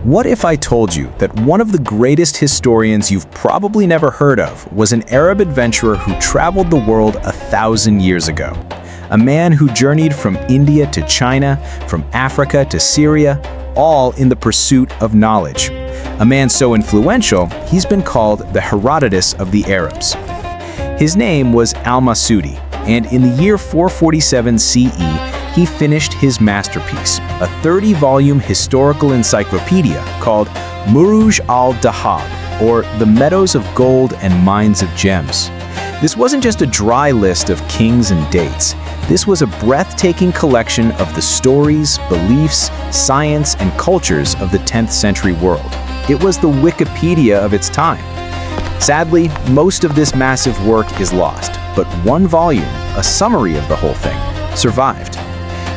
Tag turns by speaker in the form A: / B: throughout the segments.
A: What if I told you that one of the greatest historians you've probably never heard of was an Arab adventurer who traveled the world 1,000 years ago? A man who journeyed from India to China, from Africa to Syria, all in the pursuit of knowledge. A man so influential, he's been called the Herodotus of the Arabs. His name was al-Masudi, and in the year 447 CE, he finished his masterpiece, a 30-volume historical encyclopedia called Muruj al-Dahab, or the Meadows of Gold and Mines of Gems. This wasn't just a dry list of kings and dates. This was a breathtaking collection of the stories, beliefs, science, and cultures of the 10th century world. It was the Wikipedia of its time. Sadly, most of this massive work is lost, but one volume, a summary of the whole thing, survived.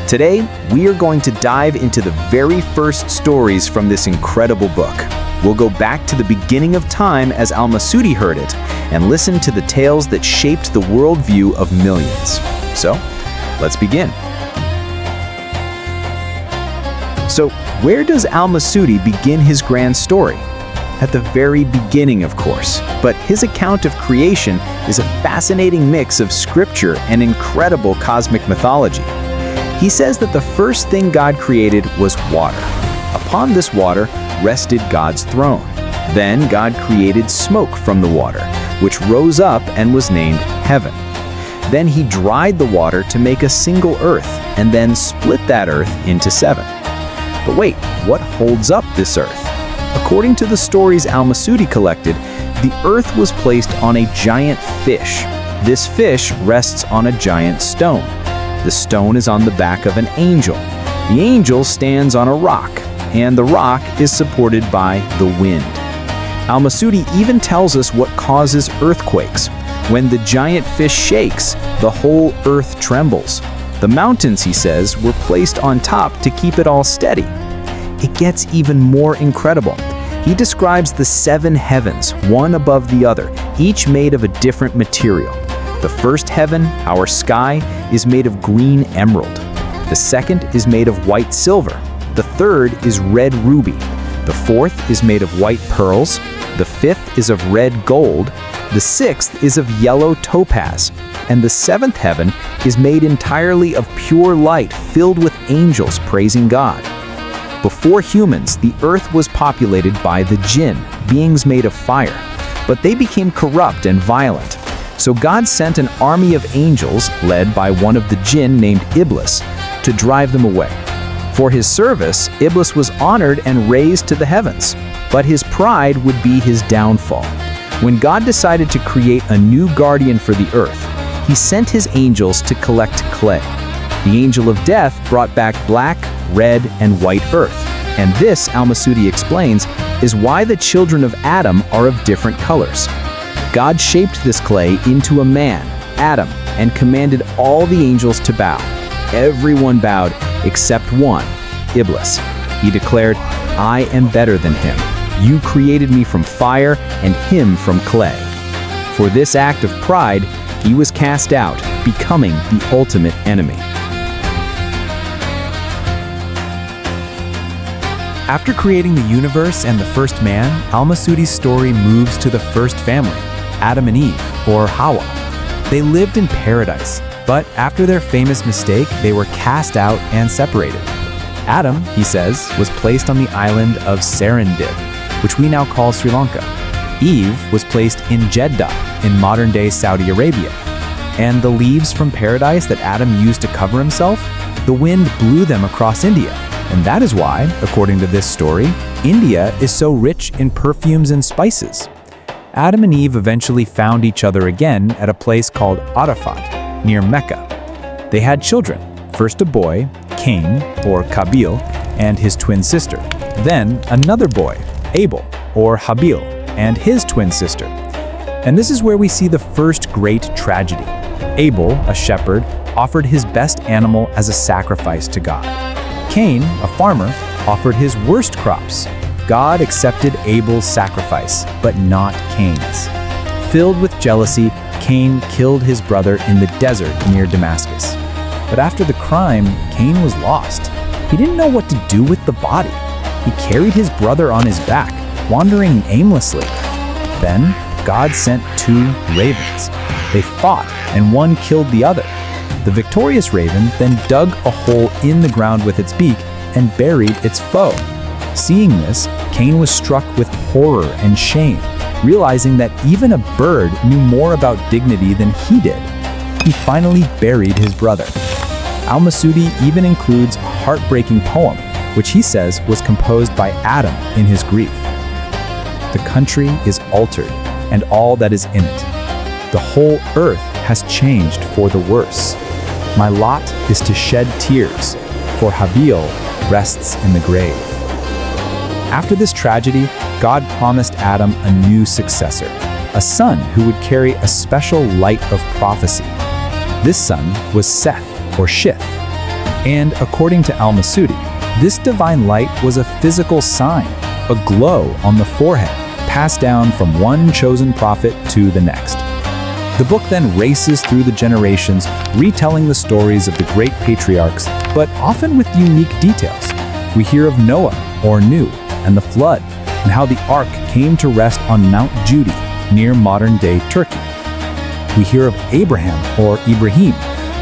A: Today, we are going to dive into the very first stories from this incredible book. We'll go back to the beginning of time as al-Masudi heard it, and listen to the tales that shaped the worldview of millions. So, let's begin. So, where does al-Masudi begin his grand story? At the very beginning, of course, but his account of creation is a fascinating mix of scripture and incredible cosmic mythology. He says that the first thing God created was water. Upon this water rested God's throne. Then God created smoke from the water, which rose up and was named heaven. Then he dried the water to make a single earth, and then split that earth into 7. But wait, what holds up this earth? According to the stories al-Masudi collected, the earth was placed on a giant fish. This fish rests on a giant stone. The stone is on the back of an angel. The angel stands on a rock, and the rock is supported by the wind. Al-Masudi even tells us what causes earthquakes. When the giant fish shakes, the whole earth trembles. The mountains, he says, were placed on top to keep it all steady. It gets even more incredible. He describes the 7 heavens, one above the other, each made of a different material. The first heaven, our sky, is made of green emerald. The second is made of white silver. The third is red ruby. The fourth is made of white pearls. The fifth is of red gold. The sixth is of yellow topaz. And the 7th heaven is made entirely of pure light filled with angels praising God. Before humans, the earth was populated by the jinn, beings made of fire. But they became corrupt and violent. So God sent an army of angels, led by one of the jinn named Iblis, to drive them away. For his service, Iblis was honored and raised to the heavens, but his pride would be his downfall. When God decided to create a new guardian for the earth, he sent his angels to collect clay. The angel of death brought back black, red, and white earth. And this, al-Masudi explains, is why the children of Adam are of different colors. God shaped this clay into a man, Adam, and commanded all the angels to bow. Everyone bowed except one, Iblis. He declared, "I am better than him. You created me from fire and him from clay." For this act of pride, he was cast out, becoming the ultimate enemy. After creating the universe and the first man, al-Masudi's story moves to the first family, Adam and Eve, or Hawa. They lived in paradise, but after their famous mistake, they were cast out and separated. Adam, he says, was placed on the island of Serendib, which we now call Sri Lanka. Eve was placed in Jeddah, in modern-day Saudi Arabia. And the leaves from paradise that Adam used to cover himself, the wind blew them across India. And that is why, according to this story, India is so rich in perfumes and spices. Adam and Eve eventually found each other again at a place called Arafat, near Mecca. They had children, first a boy, Cain, or Kabil, and his twin sister. Then another boy, Abel, or Habil, and his twin sister. And this is where we see the first great tragedy. Abel, a shepherd, offered his best animal as a sacrifice to God. Cain, a farmer, offered his worst crops. God accepted Abel's sacrifice, but not Cain's. Filled with jealousy, Cain killed his brother in the desert near Damascus. But after the crime, Cain was lost. He didn't know what to do with the body.
B: He carried his brother on his back, wandering aimlessly. Then, God sent 2 ravens. They fought, and one killed the other. The victorious raven then dug a hole in the ground with its beak and buried its foe. Seeing this, Cain was struck with horror and shame, realizing that even a bird knew more about dignity than he did. He finally buried his brother. Al-Masudi even includes a heartbreaking poem, which he says was composed by Adam in his grief. The country is altered, and all that is in it. The whole earth has changed for the worse. My lot is to shed tears, for Habil rests in the grave. After this tragedy, God promised Adam a new successor, a son who would carry a special light of prophecy. This son was Seth, or Shith. And according to al-Masudi, this divine light was a physical sign, a glow on the forehead, passed down from one chosen prophet to the next. The book then races through the generations, retelling the stories of the great patriarchs, but often with unique details. We hear of Noah, or Nu, and the flood, and how the ark came to rest on Mount Judi, near modern-day Turkey. We hear of Abraham, or Ibrahim,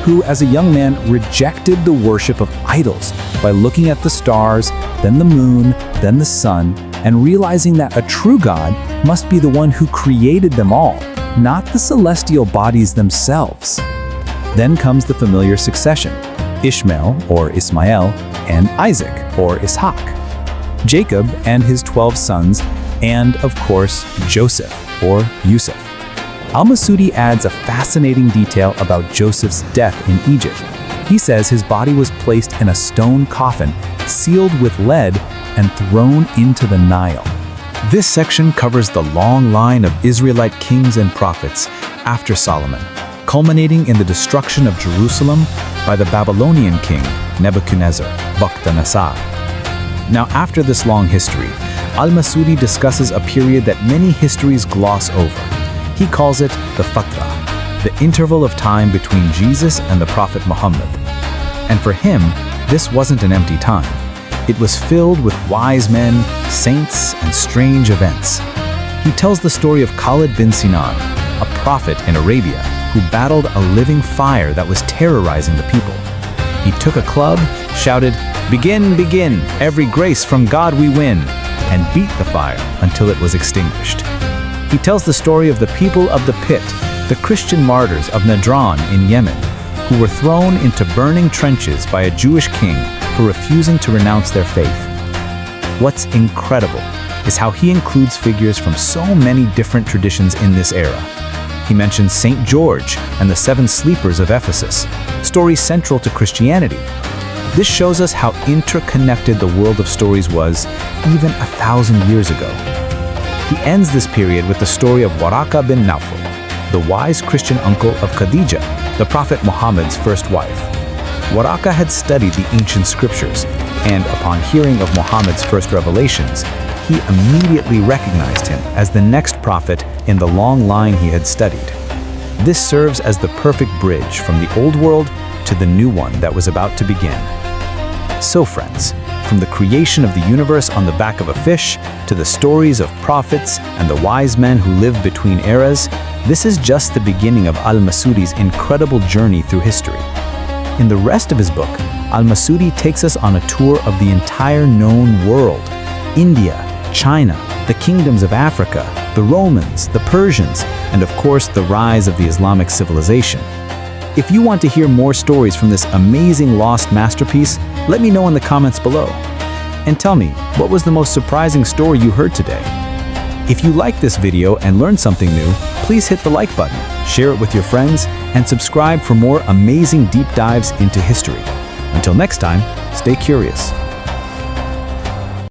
B: who as a young man rejected the worship of idols by looking at the stars, then the moon, then the sun, and realizing that a true God must be the one who created them all, not the celestial bodies themselves. Then comes the familiar succession, Ishmael, or Ismael, and Isaac, or Ishaq, Jacob and his 12 sons, and of course, Joseph, or Yusuf. Al-Masudi adds a fascinating detail about Joseph's death in Egypt. He says his body was placed in a stone coffin, sealed with lead, and thrown into the Nile. This section covers the long line of Israelite kings and prophets after Solomon, culminating in the destruction of Jerusalem by the Babylonian king Nebuchadnezzar, Bukhtanasar. Now, after this long history, al-Masudi discusses a period that many histories gloss over. He calls it the Fatra, the interval of time between Jesus and the Prophet Muhammad. And for him, this wasn't an empty time. It was filled with wise men, saints, and strange events. He tells the story of Khalid bin Sinan, a prophet in Arabia who battled a living fire that was terrorizing the people. He took a club, shouted, "Begin, begin, every grace from God we win," and beat the fire until it was extinguished. He tells the story of the people of the pit, the Christian martyrs of Najran in Yemen, who were thrown into burning trenches by a Jewish king for refusing to renounce their faith. What's incredible is how he includes figures from so many different traditions in this era. He mentions St. George and the 7 sleepers of Ephesus, stories central to Christianity. This shows us how interconnected the world of stories was even 1,000 years ago. He ends this period with the story of Waraka bin Nawfal, the wise Christian uncle of Khadija, the Prophet Muhammad's first wife. Waraka had studied the ancient scriptures, and upon hearing of Muhammad's first revelations, he immediately recognized him as the next prophet in the long line he had studied. This serves as the perfect bridge from the old world to the new one that was about to begin. So friends, from the creation of the universe on the back of a fish to the stories of prophets and the wise men who lived between eras, this is just the beginning of al-Masudi's incredible journey through history. In the rest of his book, al-Masudi takes us on a tour of the entire known world: India, China, the kingdoms of Africa, the Romans, the Persians, and of course the rise of the Islamic civilization. If you want to hear more stories from this amazing lost masterpiece, let me know in the comments below. And tell me, what was the most surprising story you heard today? If you liked this video and learned something new, please hit the like button, share it with your friends, and subscribe for more amazing deep dives into history. Until next time, stay curious.